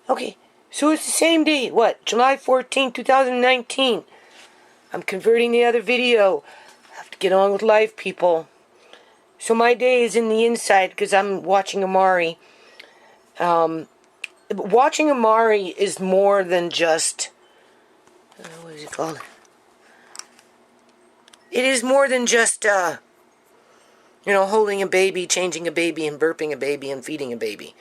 Okay, so it's the same day, what, July 14, 2019. I'm converting the other video. I have to get on with life, people. So my day is in the inside because I'm watching Amari. Watching Amari is more than just... what is it called? It is more than just, holding a baby, changing a baby, and burping a baby, and feeding a baby.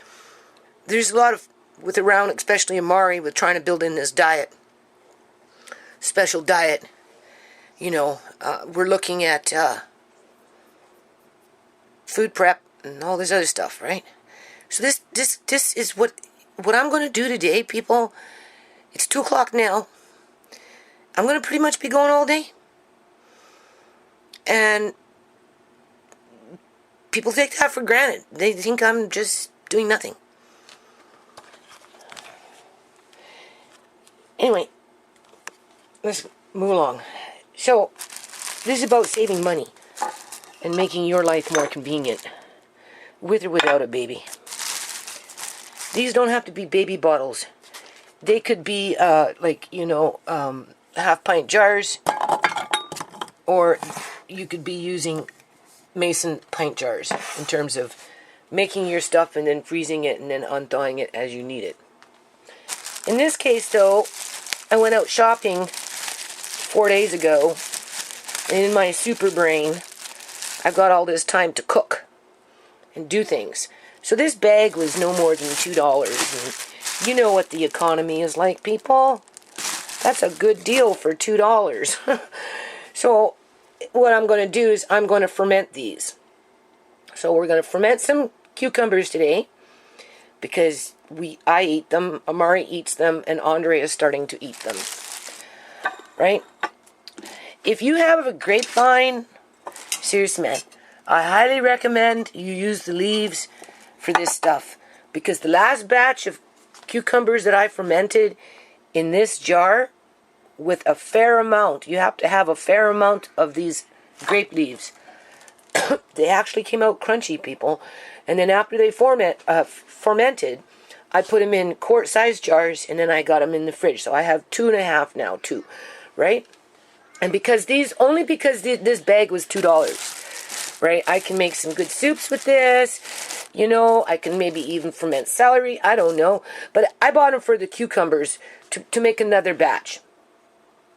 There's a lot of, especially Amari, with trying to build in this diet, special diet. We're looking at food prep and all this other stuff, right? So this is what I'm going to do today, people. It's 2 o'clock now. I'm going to pretty much be going all day. And people take that for granted. They think I'm just doing nothing. Anyway, let's move along. So, this is about saving money and making your life more convenient, with or without a baby. These don't have to be baby bottles. They could be, half-pint jars, or you could be using mason pint jars in terms of making your stuff and then freezing it and then unthawing it as you need it. In this case, though, I went out shopping 4 days ago, and in my super brain, I've got all this time to cook and do things. So this bag was no more than $2, and you know what the economy is like, people. That's a good deal for $2. So what I'm going to do is I'm going to ferment these. So we're going to ferment some cucumbers today because I eat them, Amari eats them, and Andre is starting to eat them. Right? If you have a grapevine, seriously, man, I highly recommend you use the leaves for this stuff, because the last batch of cucumbers that I fermented in this jar, with a fair amount, you have to have a fair amount of these grape leaves. They actually came out crunchy, people. And then after they fermented, I put them in quart-sized jars, and then I got them in the fridge. So I have 2.5 now, right? And because this bag was $2, right? I can make some good soups with this. I can maybe even ferment celery. I don't know. But I bought them for the cucumbers to make another batch.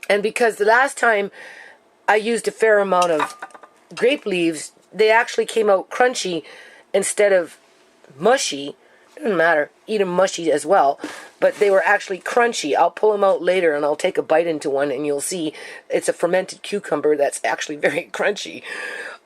And because the last time I used a fair amount of grape leaves, they actually came out crunchy instead of mushy. It doesn't matter. Eat them mushy as well. But they were actually crunchy. I'll pull them out later and I'll take a bite into one and you'll see it's a fermented cucumber that's actually very crunchy.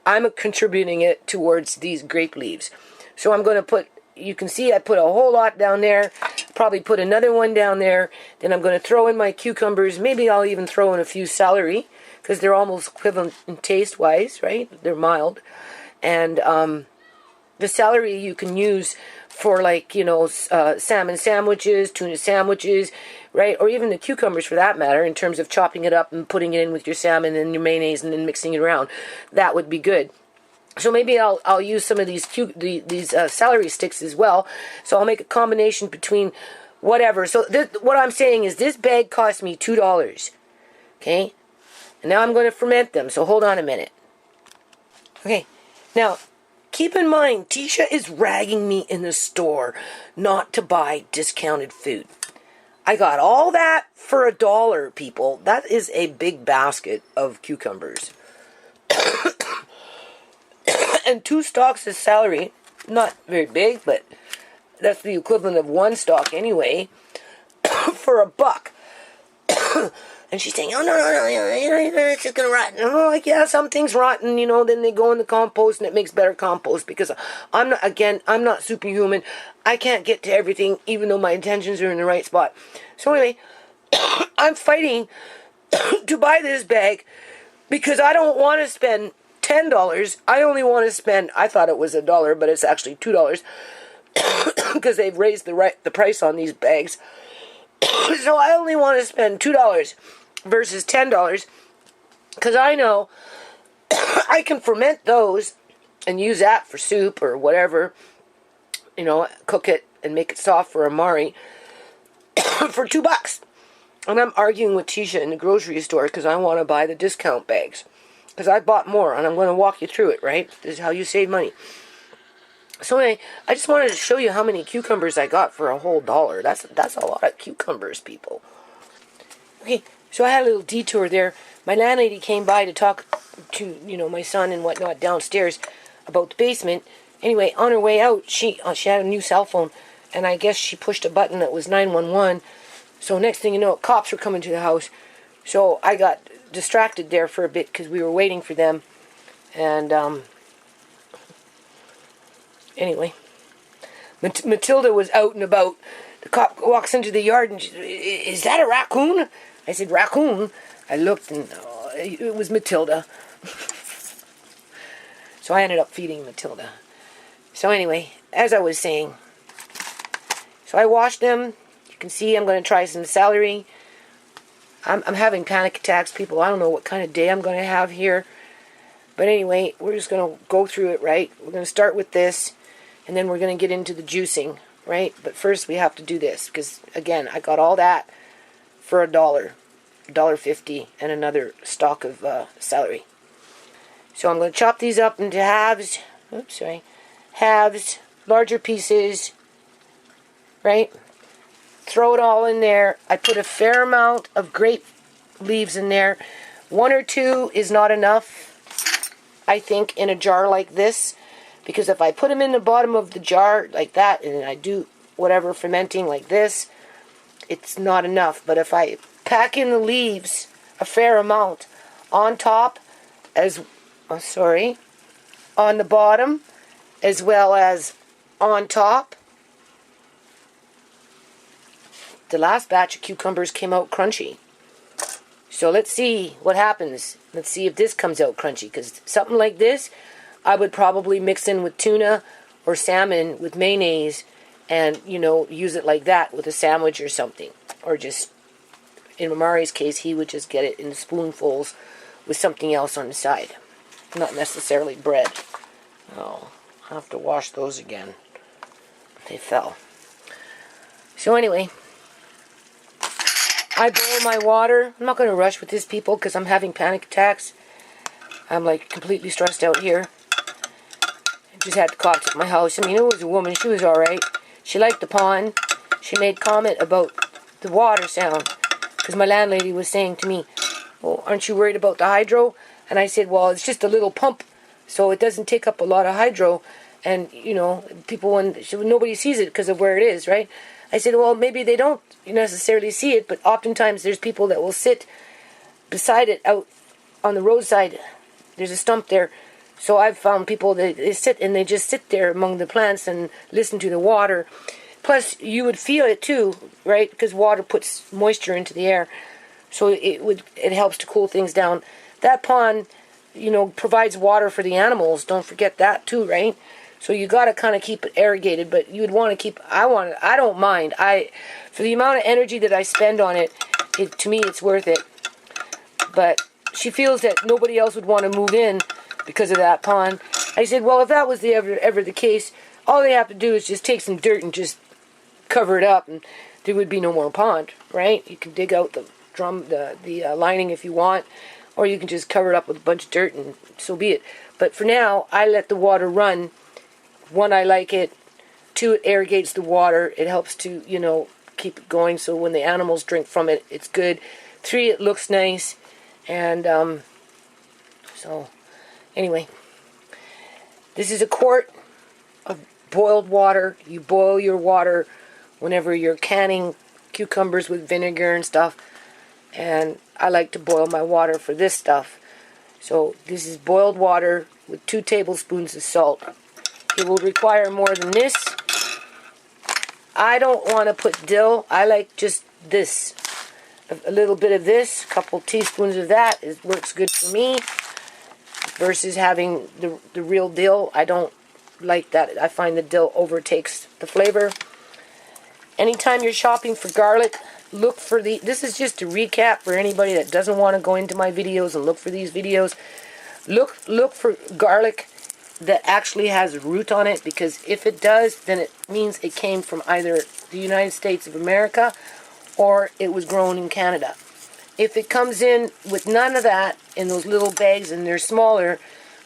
I'm contributing it towards these grape leaves. So I'm going to put, you can see I put a whole lot down there. Probably put another one down there. Then I'm going to throw in my cucumbers. Maybe I'll even throw in a few celery, because they're almost equivalent in taste-wise, right? They're mild. And the celery you can use for, salmon sandwiches, tuna sandwiches, right? Or even the cucumbers, for that matter, in terms of chopping it up and putting it in with your salmon and your mayonnaise and then mixing it around. That would be good. So maybe I'll use some of these celery sticks as well. So I'll make a combination between whatever. So what I'm saying is this bag cost me $2. Okay? And now I'm going to ferment them. So hold on a minute. Okay. Now, keep in mind, Tisha is ragging me in the store not to buy discounted food. I got all that for $1, people. That is a big basket of cucumbers. And 2 stalks of celery, not very big, but that's the equivalent of 1 stalk anyway, for $1. And she's saying, oh, no, it's just going to rot. And I'm like, yeah, some things rotten, then they go in the compost and it makes better compost, because I'm not superhuman. I can't get to everything, even though my intentions are in the right spot. So anyway, I'm fighting to buy this bag because I don't want to spend $10. I only want to spend, I thought it was $1, but it's actually $2 because they've raised the price on these bags. So I only want to spend $2 versus $10 because I know I can ferment those and use that for soup or whatever, cook it and make it soft for Amari. for $2. And I'm arguing with Tisha in the grocery store because I want to buy the discount bags. Because I bought more, and I'm going to walk you through it, right? This is how you save money. So anyway, I just wanted to show you how many cucumbers I got for a whole $1. That's a lot of cucumbers, people. Okay, so I had a little detour there. My landlady came by to talk to, my son and whatnot downstairs about the basement. Anyway, on her way out, she had a new cell phone, and I guess she pushed a button that was 911. So next thing you know, cops were coming to the house. So I got distracted there for a bit because we were waiting for them. And anyway, Matilda was out and about. The cop walks into the yard and she, "Is that a raccoon?" I said, "Raccoon?" I looked and it was Matilda. So I ended up feeding Matilda. So anyway, as I was saying, so I washed them. You can see I'm going to try some celery. I'm having panic attacks, people. I don't know what kind of day I'm going to have here. But anyway, we're just going to go through it, right? We're going to start with this, and then we're going to get into the juicing, right? But first we have to do this, because, again, I got all that for $1.50, and another stalk of celery. So I'm going to chop these up into halves. Halves, larger pieces, right? Throw it all in there. I put a fair amount of grape leaves in there. 1 or 2 is not enough, I think, in a jar like this. Because if I put them in the bottom of the jar like that, and I do whatever fermenting like this, it's not enough. But if I pack in the leaves, a fair amount, on top, on the bottom, as well as on top, the last batch of cucumbers came out crunchy. So let's see what happens. Let's see if this comes out crunchy. Because something like this, I would probably mix in with tuna or salmon with mayonnaise and, use it like that with a sandwich or something. Or just, in Mamari's case, he would just get it in spoonfuls with something else on the side. Not necessarily bread. Oh, I'll have to wash those again. They fell. So anyway, I boil my water. I'm not going to rush with this, people, because I'm having panic attacks. I'm like completely stressed out here. I just had the cops at my house. I mean, it was a woman. She was alright. She liked the pond. She made comment about the water sound. Because my landlady was saying to me, "Oh, aren't you worried about the hydro?" And I said, "Well, it's just a little pump, so it doesn't take up a lot of hydro. And, nobody sees it because of where it is, right?" I said, "Well, maybe they don't necessarily see it, but oftentimes there's people that will sit beside it out on the roadside. There's a stump there. So I've found people that they sit and they just sit there among the plants and listen to the water. Plus, you would feel it too, right? Because water puts moisture into the air. So it helps to cool things down. That pond, provides water for the animals. Don't forget that too, right? So you got to kind of keep it irrigated, but you would want to keep, I don't mind. For the amount of energy that I spend on it, to me it's worth it. But she feels that nobody else would want to move in because of that pond. I said, well, if that was ever the case, all they have to do is just take some dirt and just cover it up, and there would be no more pond, right? You can dig out the lining if you want, or you can just cover it up with a bunch of dirt and so be it. But for now, I let the water run. 1, I like it. 2, it irrigates the water. It helps to, keep it going so when the animals drink from it, it's good. 3, it looks nice. And so anyway, this is a quart of boiled water. You boil your water whenever you're canning cucumbers with vinegar and stuff. And I like to boil my water for this stuff. So this is boiled water with 2 tablespoons of salt. It will require more than this. I don't want to put dill. I like just this. A little bit of this, a couple teaspoons of that. It works good for me. Versus having the real dill. I don't like that. I find the dill overtakes the flavor. Anytime you're shopping for garlic, look for this is just a recap for anybody that doesn't want to go into my videos and look for these videos. Look for garlic that actually has root on it, because if it does, then it means it came from either the United States of America or it was grown in Canada. If it comes in with none of that in those little bags and they're smaller,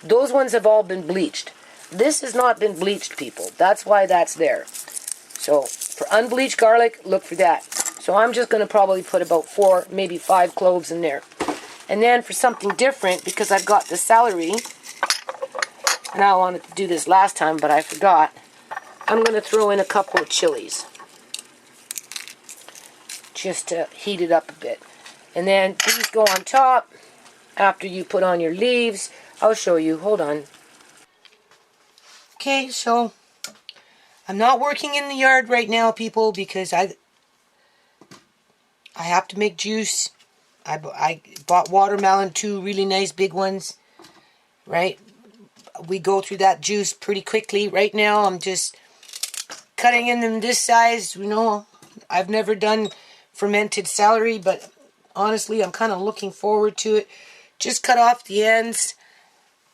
those ones have all been bleached. This has not been bleached, people. That's why that's there. So for unbleached garlic, look for that. So I'm just going to probably put about 4, maybe 5 cloves in there. And then for something different, because I've got the celery, and I wanted to do this last time, but I forgot, I'm going to throw in a couple of chilies, just to heat it up a bit. And then these go on top after you put on your leaves. I'll show you. Hold on. Okay, so I'm not working in the yard right now, people, because I have to make juice. I bought watermelon, 2 really nice big ones, right? We go through that juice pretty quickly. Right now, I'm just cutting in them this size. You know, I've never done fermented celery, but honestly, I'm kind of looking forward to it. Just cut off the ends,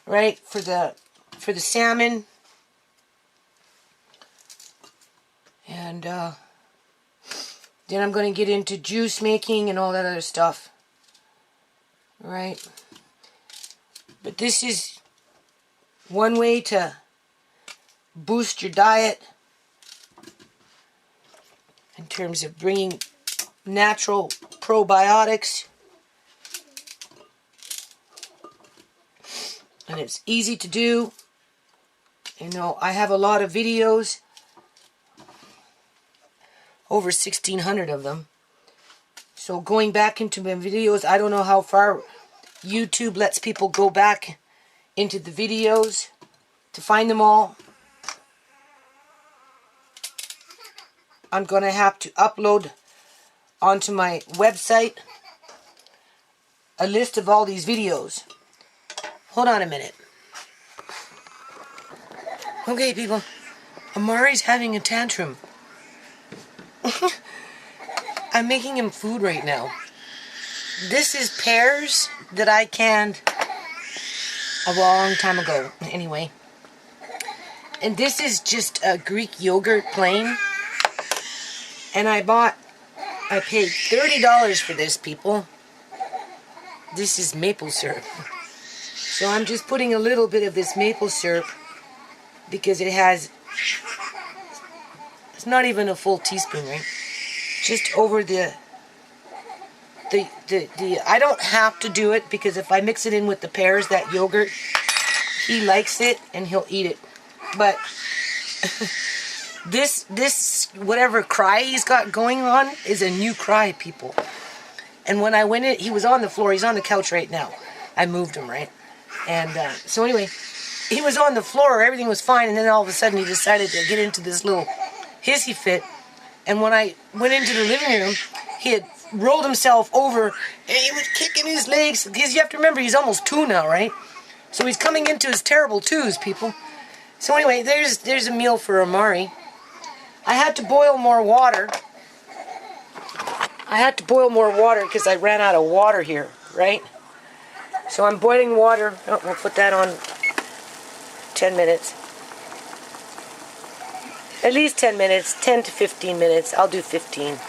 right, for the salmon. And then I'm going to get into juice making and all that other stuff. Right? But this is one way to boost your diet in terms of bringing natural probiotics. And it's easy to do. You know, I have a lot of videos. Over 1,600 of them. So going back into my videos, I don't know how far YouTube lets people go back into the videos to find them all. I'm going to have to upload onto my website a list of all these videos. Hold on a minute. Okay, people. Amari's having a tantrum. I'm making him food right now. This is pears that I canned a long time ago. Anyway. And this is just a Greek yogurt plain. And I paid $30 for this, people. This is maple syrup. So I'm just putting a little bit of this maple syrup because it has, it's not even a full teaspoon, right? Just over the I don't have to do it because if I mix it in with the pears, that yogurt, he likes it and he'll eat it. But this whatever cry he's got going on is a new cry, people. And when I went in, he was on the floor. He's on the couch right now. I moved him, right? And so anyway, he was on the floor. Everything was fine. And then all of a sudden he decided to get into this little hissy fit. And when I went into the living room, he had rolled himself over and he was kicking his legs. Because you have to remember, he's almost 2 now, right? So he's coming into his terrible 2s, people. So anyway, there's a meal for Amari. I had to boil more water. Because I ran out of water here, right? So I'm boiling water. Oh, we'll put that on 10 minutes. At least 10 minutes, 10 to 15 minutes. I'll do 15.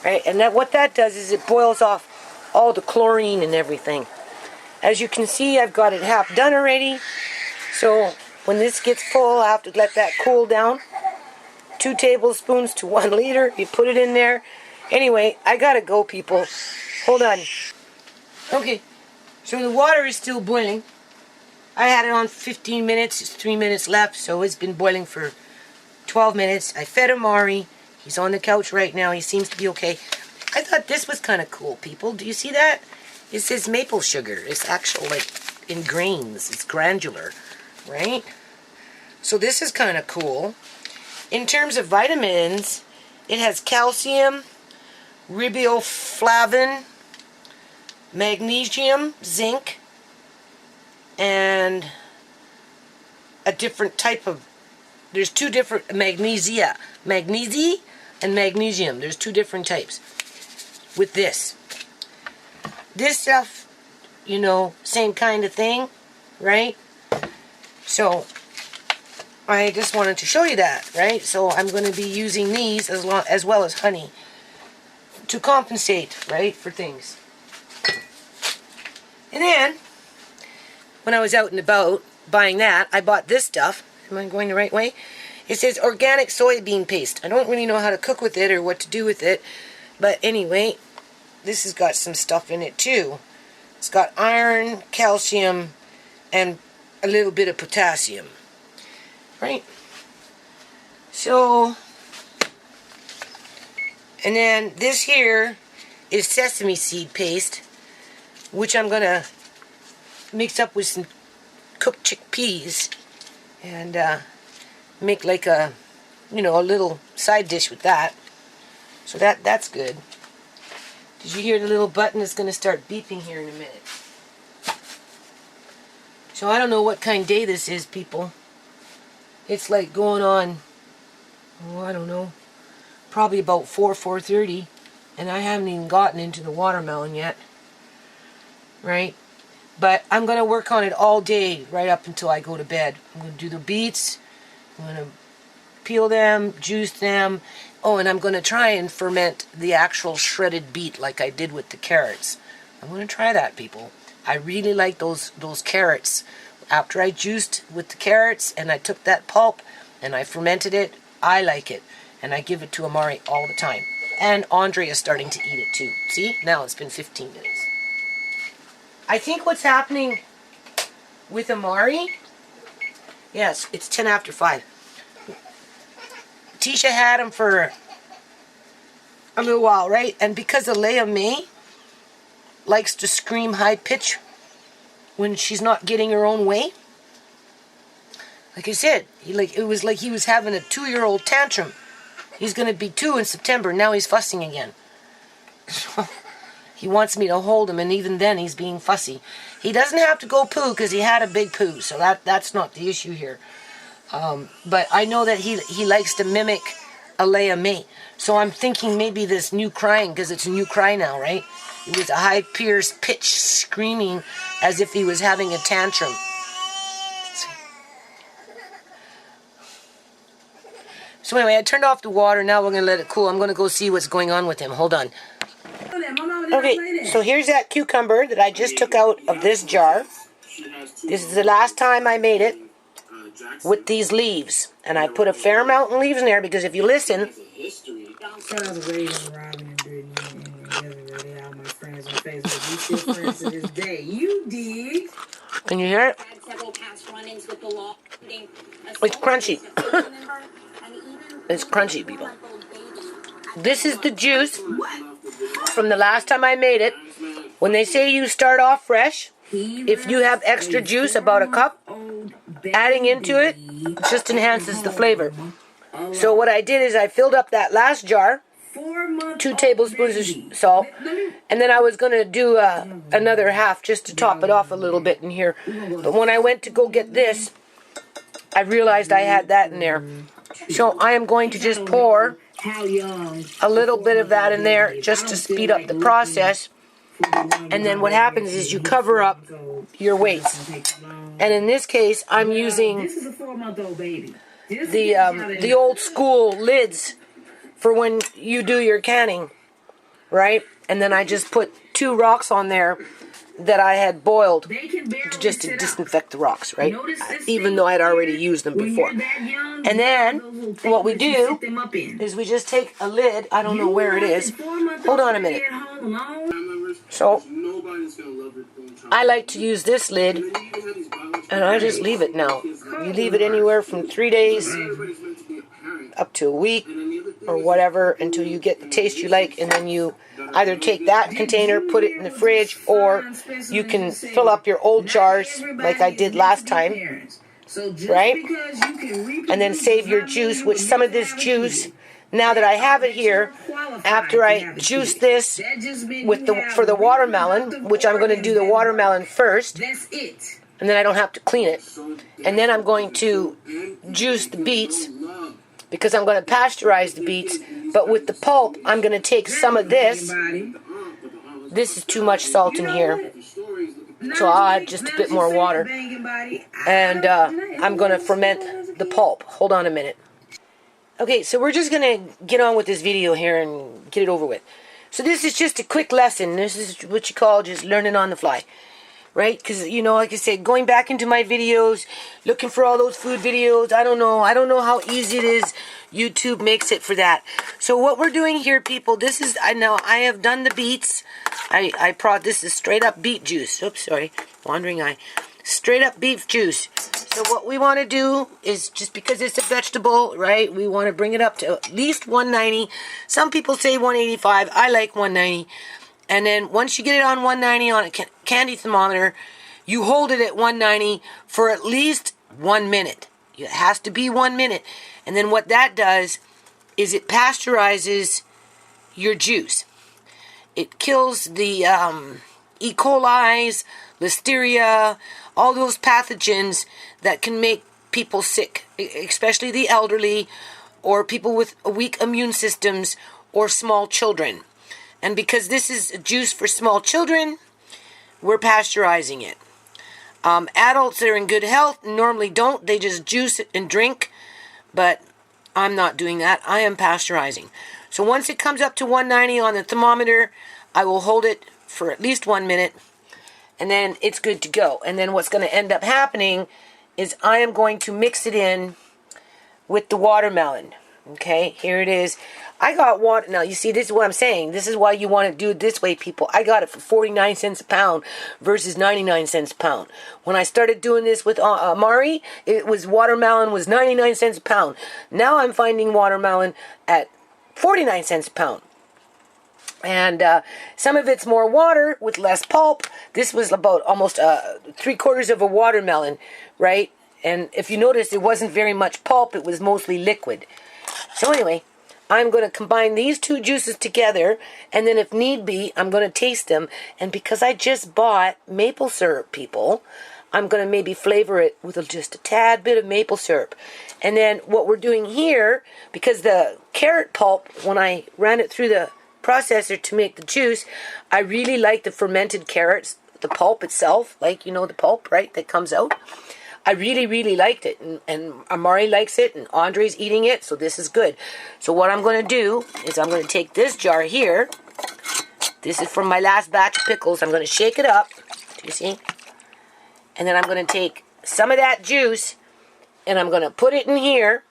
Right, and what that does is it boils off all the chlorine and everything. As you can see, I've got it half done already. So when this gets full, I have to let that cool down. 2 tablespoons to 1 liter. You put it in there. Anyway, I gotta go, people. Hold on. Okay, so the water is still boiling. I had it on 15 minutes. It's 3 minutes left, so it's been boiling for 12 minutes. I fed Amari. He's on the couch right now. He seems to be okay. I thought this was kind of cool, people. Do you see that? It says maple sugar. It's actual, like, in grains. It's granular, right? So this is kind of cool. In terms of vitamins, it has calcium, riboflavin, magnesium, zinc, and a different type of, there's 2 different magnesia. Magnesium and magnesium. There's 2 different types with this. This stuff, you know, same kind of thing, right? So, I just wanted to show you that, right? So I'm going to be using these as well as honey to compensate, right, for things. And then, when I was out and about buying that, I bought this stuff. Am I going the right way? It says organic soybean paste. I don't really know how to cook with it or what to do with it. But anyway, this has got some stuff in it too. It's got iron, calcium, and a little bit of potassium. Right? So, and then this here is sesame seed paste, which I'm going to mix up with some cooked chickpeas and make like a, you know, a little side dish with that. So that's good. Did you hear the little button that's going to start beeping here in a minute? So I don't know what kind of day this is, people. It's like going on, oh, I don't know, probably about 4:30, and I haven't even gotten into the watermelon yet. Right? But I'm going to work on it all day right up until I go to bed. I'm going to do the beets. I'm going to peel them, juice them. Oh, and I'm going to try and ferment the actual shredded beet like I did with the carrots. I'm going to try that, people. I really like those carrots. After I juiced with the carrots and I took that pulp and I fermented it, I like it. And I give it to Amari all the time. And Andre is starting to eat it too. See? Now it's been 15 minutes. I think what's happening with Amari, yes, it's 10 after 5. Tisha had him for a little while, right? And because Alea May likes to scream high pitch when she's not getting her own way, like I said, it was like he was having a 2-year-old tantrum. He's going to be 2 in September. Now he's fussing again. He wants me to hold him, and even then he's being fussy. He doesn't have to go poo because he had a big poo, so that's not the issue here. But I know that he likes to mimic Alea May. So I'm thinking maybe this new crying, because it's a new cry now, right? It was a high-pierced pitch screaming as if he was having a tantrum. So anyway, I turned off the water. Now we're going to let it cool. I'm going to go see what's going on with him. Hold on. Okay, so here's that cucumber that I just took out of this jar. This is the last time I made it with these leaves. And I put a fair amount of leaves in there because if you listen... Can you hear it? It's crunchy. It's crunchy, people. This is the juice from the last time I made it. When they say you start off fresh, if you have extra juice, about a cup, adding into it just enhances the flavor. So what I did is I filled up that last jar, 2 tablespoons of salt, and then I was going to do another half just to top it off a little bit in here. But when I went to go get this, I realized I had that in there. So I am going to just pour a little bit of that in there just to speed up the process. And then what happens is you cover up your weights. And in this case, I'm using the old school lids for when you do your canning, right? And then I just put 2 rocks on there that I had boiled just to disinfect the rocks, right? Even though I had already used them before. And then what we do is we just take a lid. I don't know where it is. Hold on a minute. So I like to use this lid, and I just leave it now. You leave it anywhere from 3 days up to a week or whatever until you get the taste you like, and then you either take that container, put it in the fridge, or you can fill up your old jars like I did last time, right? And then save your juice, which some of this juice, now that I have it here, after I juice this for the watermelon, which I'm going to do the watermelon first, and then I don't have to clean it. And then I'm going to juice the beets, because I'm going to pasteurize the beets. But with the pulp, I'm going to take some of this. This is too much salt in here, so I'll add just a bit more water. And I'm going to ferment the pulp. Hold on a minute. Okay, so we're just going to get on with this video here and get it over with. So this is just a quick lesson. This is what you call just learning on the fly. Right? Because, you know, like I said, going back into my videos, looking for all those food videos, I don't know how easy it is. YouTube makes it for that. So what we're doing here, people, this is, I have done the beets. This is straight up beet juice. Oops, sorry, wandering eye. Straight up beef juice. So what we want to do is, just because it's a vegetable, right, we want to bring it up to at least 190. Some people say 185. I like 190. And then once you get it on 190 on a candy thermometer, you hold it at 190 for at least 1 minute. It has to be 1 minute. And then what that does is it pasteurizes your juice. It kills the E. coli, listeria, all those pathogens that can make people sick, especially the elderly or people with weak immune systems or small children. And because this is a juice for small children, we're pasteurizing it. Adults that are in good health normally don't. They just juice it and drink. But I'm not doing that. I am pasteurizing. So once it comes up to 190 on the thermometer, I will hold it for at least 1 minute. And then it's good to go. And then what's going to end up happening is I am going to mix it in with the watermelon. Okay, here it is. I got water. Now, you see, this is what I'm saying. This is why you want to do it this way, people. I got it for 49 cents a pound versus 99 cents a pound. When I started doing this with Amari, watermelon was 99 cents a pound. Now I'm finding watermelon at 49 cents a pound. And some of it's more water with less pulp. This was about almost 3/4 of a watermelon, right? And if you notice, it wasn't very much pulp. It was mostly liquid. So anyway, I'm going to combine these two juices together, and then if need be, I'm going to taste them. And because I just bought maple syrup, people, I'm going to maybe flavor it with just a tad bit of maple syrup. And then what we're doing here, because the carrot pulp, when I ran it through the processor to make the juice, I really like the fermented carrots, the pulp itself, like, you know, the pulp, right, that comes out. I really, really liked it, and Amari likes it, and Andre's eating it, so this is good. So what I'm going to do is I'm going to take this jar here. This is from my last batch of pickles. I'm going to shake it up. Do you see? And then I'm going to take some of that juice, and I'm going to put it in here.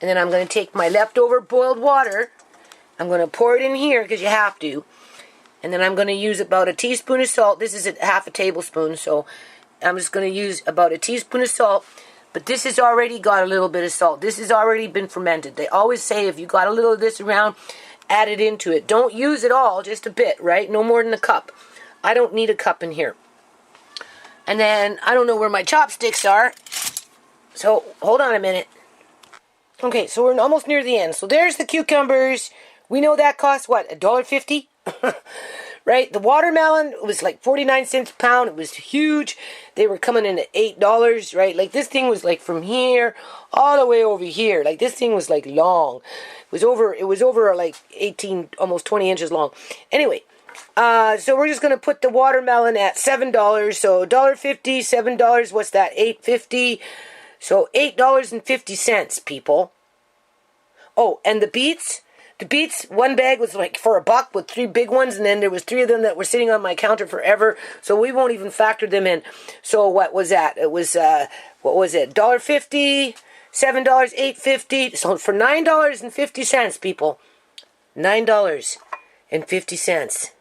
And then I'm going to take my leftover boiled water. I'm going to pour it in here, because you have to. And then I'm going to use about a teaspoon of salt. This is half a tablespoon, so I'm just going to use about a teaspoon of salt. But this has already got a little bit of salt. This has already been fermented. They always say if you got a little of this around, add it into it. Don't use it all, just a bit, right? No more than a cup. I don't need a cup in here. And then, I don't know where my chopsticks are. So, hold on a minute. Okay, so we're almost near the end. So there's the cucumbers. We know that costs, what, $1.50? Right? The watermelon was like 49 cents a pound. It was huge. They were coming in at $8, right? Like, this thing was like from here all the way over here. Like, this thing was like long. It was over like 18, almost 20 inches long. Anyway, so we're just going to put the watermelon at $7. So $1.50, $7, what's that? $8.50. So $8.50, people. Oh, and the beets. The beets, one bag was like for $1 with 3 big ones, and then there was 3 of them that were sitting on my counter forever, so we won't even factor them in. So what was that? It was, what was it, $1.50, $7, $8.50, so for $9.50, people. $9.50.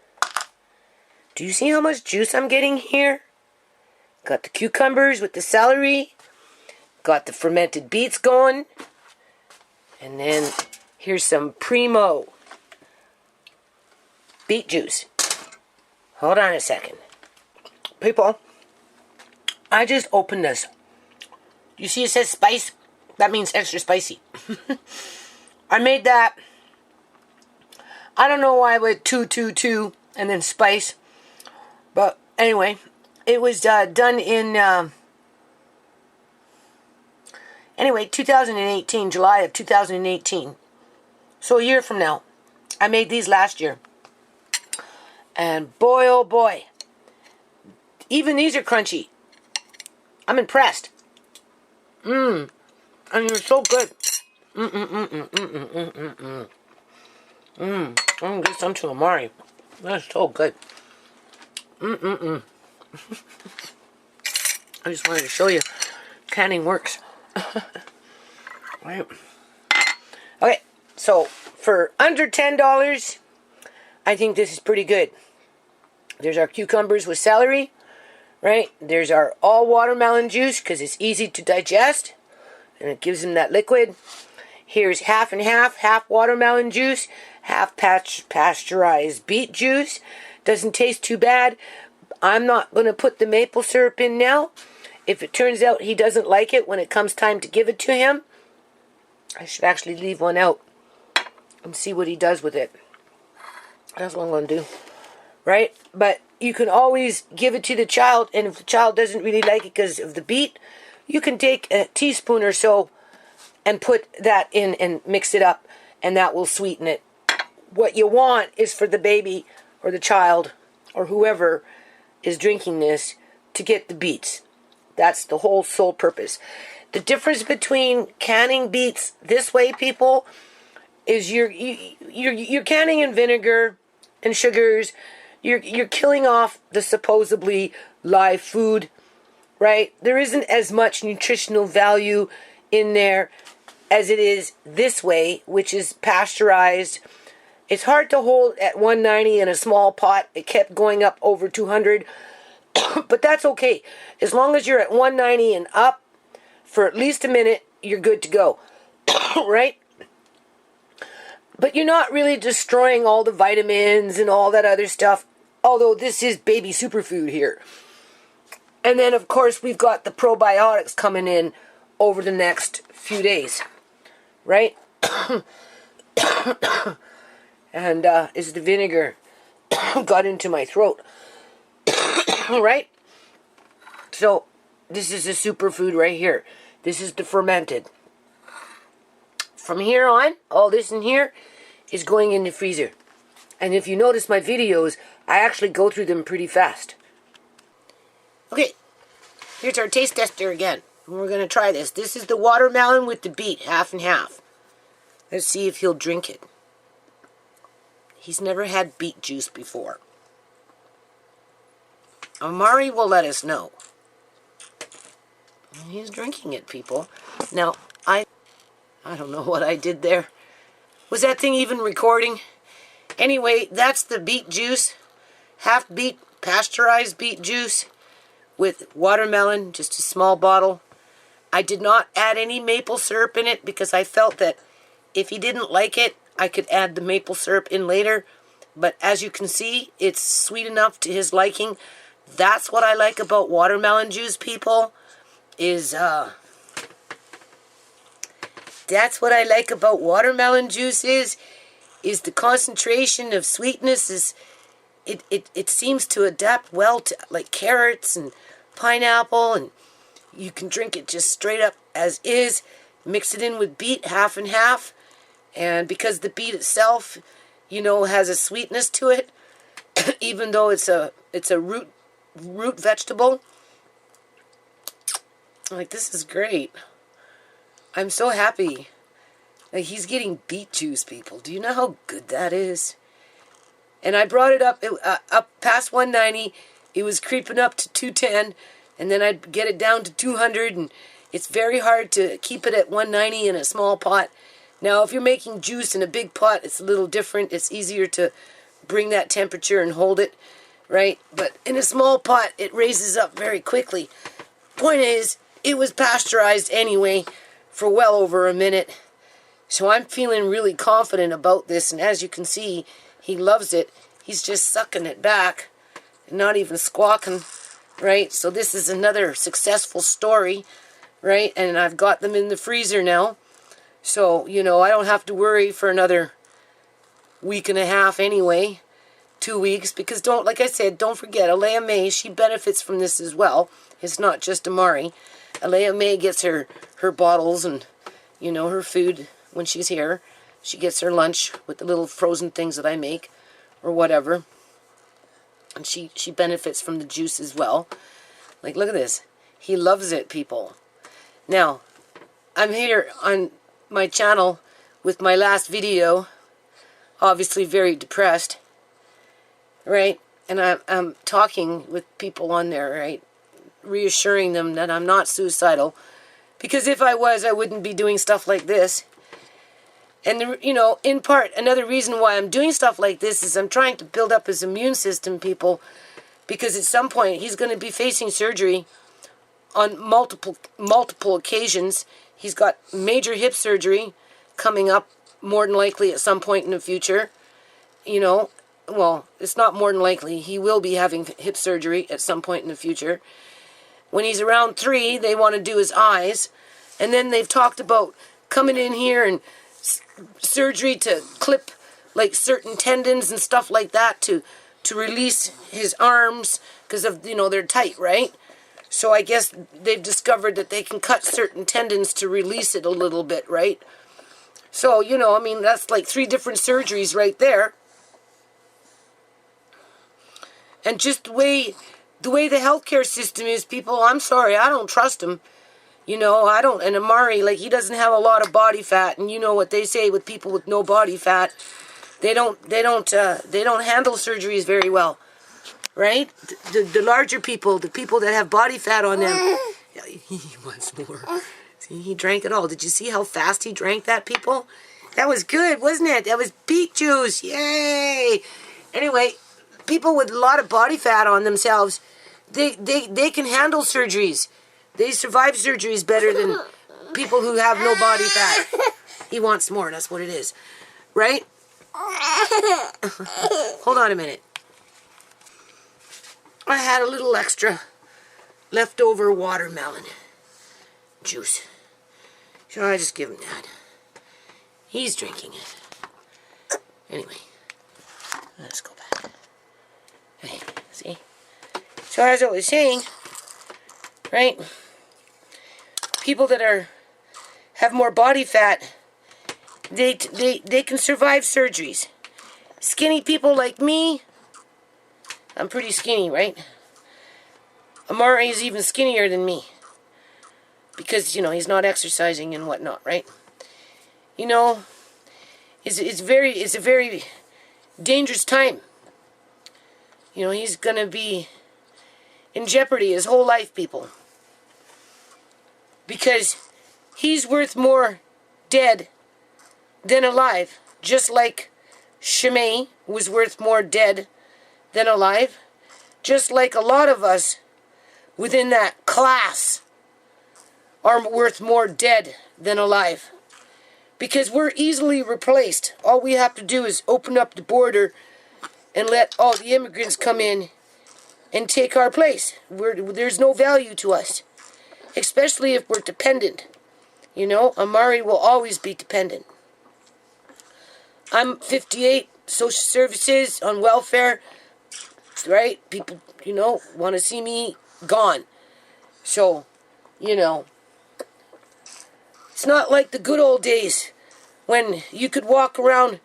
Do you see how much juice I'm getting here? Got the cucumbers with the celery, got the fermented beets going, and then here's some primo beet juice. Hold on a second. People, I just opened this. You see it says spice? That means extra spicy. I made that. I don't know why I went 2 and then spice. But anyway, it was done in 2018, July of 2018. So a year from now. I made these last year. And boy, oh boy. Even these are crunchy. I'm impressed. And they're so good. I'm gonna get some to Amari. That's so good. I just wanted to show you canning works. Right. Okay, so for under $10, I think this is pretty good. There's our cucumbers with celery, right? There's our all watermelon juice because it's easy to digest and it gives them that liquid. Here's half and half watermelon juice, half pasteurized beet juice. Doesn't taste too bad. I'm not going to put the maple syrup in now. If it turns out he doesn't like it when it comes time to give it to him, I should actually leave one out and see what he does with it. That's what I'm going to do. Right? But you can always give it to the child, and if the child doesn't really like it because of the beet, you can take a teaspoon or so and put that in and mix it up, and that will sweeten it. What you want is for the baby or the child or whoever is drinking this to get the beets. That's the whole sole purpose. The difference between canning beets this way, people, is you're canning in vinegar and sugars. You're killing off the supposedly live food, right? There isn't as much nutritional value in there as it is this way, which is pasteurized. It's hard to hold at 190 in a small pot. It kept going up over 200, but that's okay. As long as you're at 190 and up for at least a minute, you're good to go, right? But you're not really destroying all the vitamins and all that other stuff, although this is baby superfood here. And then, of course, we've got the probiotics coming in over the next few days, right? And is the vinegar got into my throat, right? So this is a superfood right here. This is the fermented. From here on, all this in here is going in the freezer. And if you notice my videos, I actually go through them pretty fast. Okay, here's our taste tester again. We're going to try this. This is the watermelon with the beet, half and half. Let's see if he'll drink it. He's never had beet juice before. Amari will let us know. He's drinking it, people. Now, I don't know what I did there. Was that thing even recording? Anyway, that's the beet juice. Half beet, pasteurized beet juice with watermelon, just a small bottle. I did not add any maple syrup in it because I felt that if he didn't like it, I could add the maple syrup in later. But as you can see, it's sweet enough to his liking. That's what I like about watermelon juice, people. That's what I like about watermelon juice is the concentration of sweetness it seems to adapt well to like carrots and pineapple, and you can drink it just straight up as is. Mix it in with beet, half and half, and because the beet itself, has a sweetness to it, even though it's a root vegetable. Like, this is great. I'm so happy. Like, he's getting beet juice, people. Do you know how good that is? And I brought it up past 190. It was creeping up to 210, and then I'd get it down to 200, and it's very hard to keep it at 190 in a small pot. Now, if you're making juice in a big pot, it's a little different. It's easier to bring that temperature and hold it, right? But in a small pot, it raises up very quickly. Point is, it was pasteurized anyway for well over a minute. So I'm feeling really confident about this, and as you can see, he loves it. He's just sucking it back, not even squawking, right? So this is another successful story, right? And I've got them in the freezer now. So, I don't have to worry for another week and a half anyway, 2 weeks, because like I said, don't forget, Alea May, she benefits from this as well. It's not just Amari. Alea May gets her bottles and, her food when she's here. She gets her lunch with the little frozen things that I make or whatever. And she benefits from the juice as well. Like, look at this. He loves it, people. Now, I'm here on my channel with my last video, obviously very depressed, right? And I'm talking with people on there, right? Reassuring them that I'm not suicidal. Because if I was, I wouldn't be doing stuff like this. And, you know, in part, another reason why I'm doing stuff like this is I'm trying to build up his immune system, people. Because at some point, he's going to be facing surgery on multiple occasions. He's got major hip surgery coming up, more than likely at some point in the future. You know, well, it's not more than likely. He will be having hip surgery at some point in the future. When he's around 3, they want to do his eyes. And then they've talked about coming in here and surgery to clip like certain tendons and stuff like that to release his arms because of, you know, they're tight, right? So I guess they've discovered that they can cut certain tendons to release it a little bit, right? So, you know, I mean, that's like 3 different surgeries right there. And just the way the healthcare system is, people, I'm sorry, I don't trust them. You know, I don't. And Amari, like, he doesn't have a lot of body fat, and you know what they say with people with no body fat. They don't handle surgeries very well, right? The larger people, the people that have body fat on them. He wants more. See, he drank it all. Did you see how fast he drank that, people? That was good, wasn't it? That was beet juice. Yay! Anyway, people with a lot of body fat on themselves, they can handle surgeries. They survive surgeries better than people who have no body fat. He wants more, that's what it is. Right? Hold on a minute. I had a little extra leftover watermelon juice. So I just give him that. He's drinking it. Anyway, let's go back. Okay, see? So as I was saying, right? People that have more body fat, they can survive surgeries. Skinny people like me, I'm pretty skinny, right? Amari is even skinnier than me because, you know, he's not exercising and whatnot, right? You know, it's a very dangerous time. You know, he's gonna be in jeopardy his whole life, people. Because he's worth more dead than alive. Just like Shimei was worth more dead than alive. Just like a lot of us within that class are worth more dead than alive. Because we're easily replaced. All we have to do is open up the border and let all the immigrants come in and take our place. There's no value to us. Especially if we're dependent. You know, Amari will always be dependent. I'm 58, social services, on welfare, right? People, you know, want to see me gone. So, you know, it's not like the good old days when you could walk around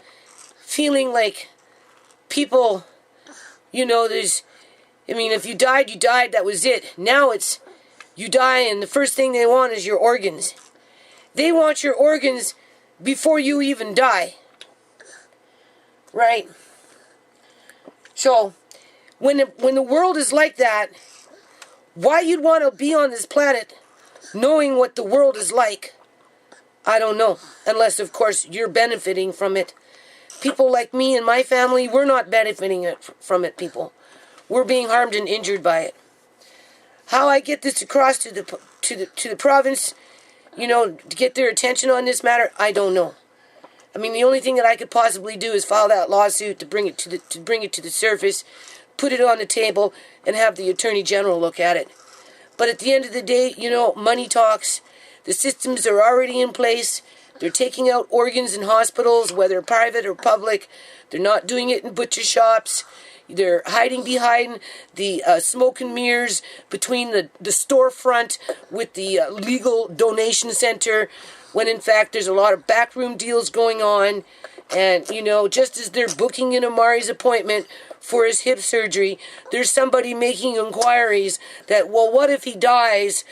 feeling like people, you know, if you died, that was it. Now it's, you die, and the first thing they want is your organs. They want your organs before you even die. Right? So, when the world is like that, why you'd want to be on this planet knowing what the world is like, I don't know. Unless, of course, you're benefiting from it. People like me and my family, we're not benefiting from it, people. We're being harmed and injured by it. How I get this across to the province, you know, to get their attention on this matter, I don't know. I mean, the only thing that I could possibly do is file that lawsuit to bring it to the surface, put it on the table, and have the Attorney General look at it. But at the end of the day, you know, money talks. The systems are already in place. They're taking out organs in hospitals, whether private or public. They're not doing it in butcher shops. They're hiding behind the smoke and mirrors between the storefront with the legal donation center, when in fact there's a lot of backroom deals going on. And, you know, just as they're booking in Amari's appointment for his hip surgery, there's somebody making inquiries that, well, what if he dies?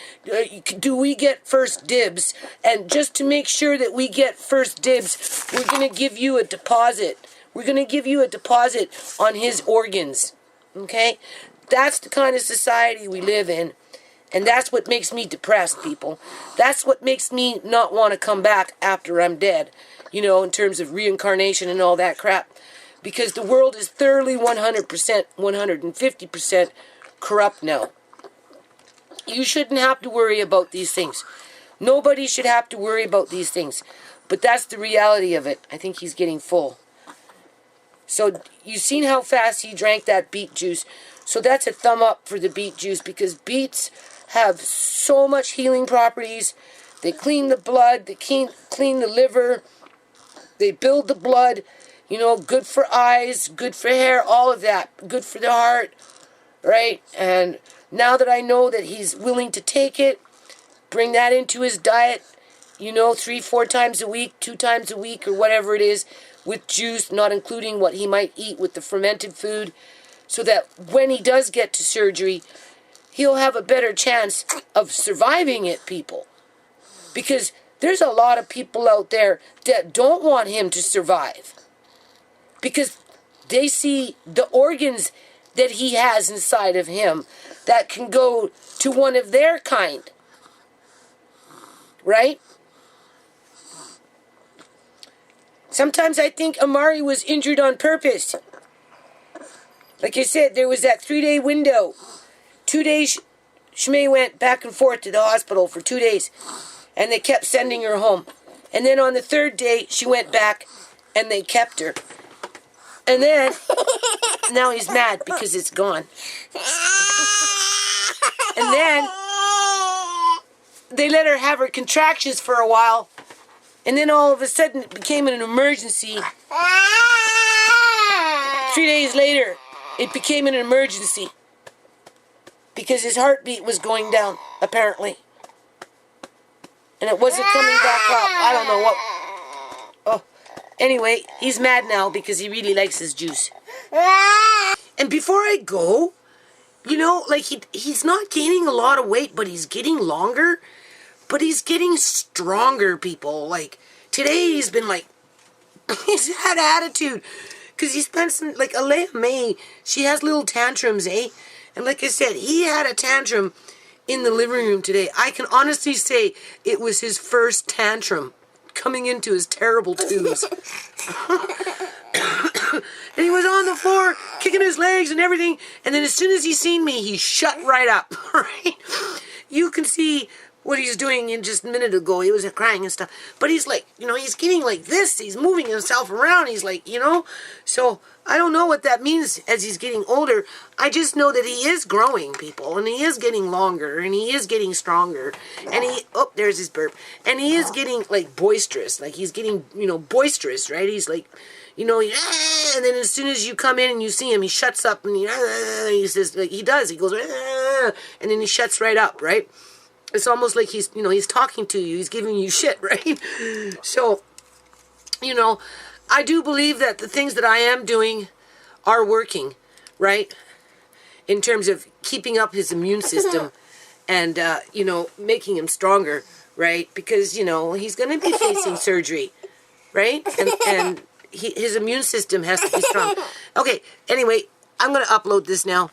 Do we get first dibs? And just to make sure that we get first dibs, we're going to give you a deposit. We're going to give you a deposit on his organs. Okay? That's the kind of society we live in. And that's what makes me depressed, people. That's what makes me not want to come back after I'm dead. You know, in terms of reincarnation and all that crap. Because the world is thoroughly 100%, 150% corrupt now. You shouldn't have to worry about these things. Nobody should have to worry about these things. But that's the reality of it. I think he's getting full. So, you've seen how fast he drank that beet juice. So that's a thumb up for the beet juice, because beets have so much healing properties. They clean the blood, they clean the liver, they build the blood, you know, good for eyes, good for hair, all of that, good for the heart, right? And now that I know that he's willing to take it, bring that into his diet, you know, 3-4 times a week, 2 times a week, or whatever it is, with juice, not including what he might eat with the fermented food, so that when he does get to surgery, he'll have a better chance of surviving it, people. Because there's a lot of people out there that don't want him to survive. Because they see the organs that he has inside of him that can go to one of their kind. Right? Sometimes I think Amari was injured on purpose. Like I said, there was that 3-day window. 2 days, Shmei went back and forth to the hospital for 2 days. And they kept sending her home. And then on the 3rd day, she went back and they kept her. And then, now he's mad because it's gone. And then, they let her have her contractions for a while. And then all of a sudden, it became an emergency. 3 days later, it became an emergency. Because his heartbeat was going down, apparently. And it wasn't coming back up. I don't know what. Oh. Anyway, he's mad now because he really likes his juice. And before I go, you know, like he's not gaining a lot of weight, but he's getting longer. But he's getting stronger, people. Like, today he's been like, he's had attitude. Because he spent some, like, Alea May, she has little tantrums, eh? And like I said, he had a tantrum in the living room today. I can honestly say it was his first tantrum coming into his terrible twos. And he was on the floor, kicking his legs and everything. And then as soon as he seen me, he shut right up, right? You can see what he's doing in just a minute ago. He was crying and stuff. But he's like, you know, he's getting like this. He's moving himself around. He's like, you know. So I don't know what that means as he's getting older. I just know that he is growing, people. And he is getting longer. And he is getting stronger. And he, oh, there's his burp. And he is getting like boisterous. Like he's getting, you know, boisterous, right? He's like, you know, and then as soon as you come in and you see him, he shuts up and he says, like he does. He goes, and then he shuts right up, right? It's almost like he's, you know, he's talking to you. He's giving you shit, right? So, you know, I do believe that the things that I am doing are working, right? In terms of keeping up his immune system and, you know, making him stronger, right? Because, you know, he's going to be facing surgery, right? And his immune system has to be strong. Okay, anyway, I'm going to upload this now.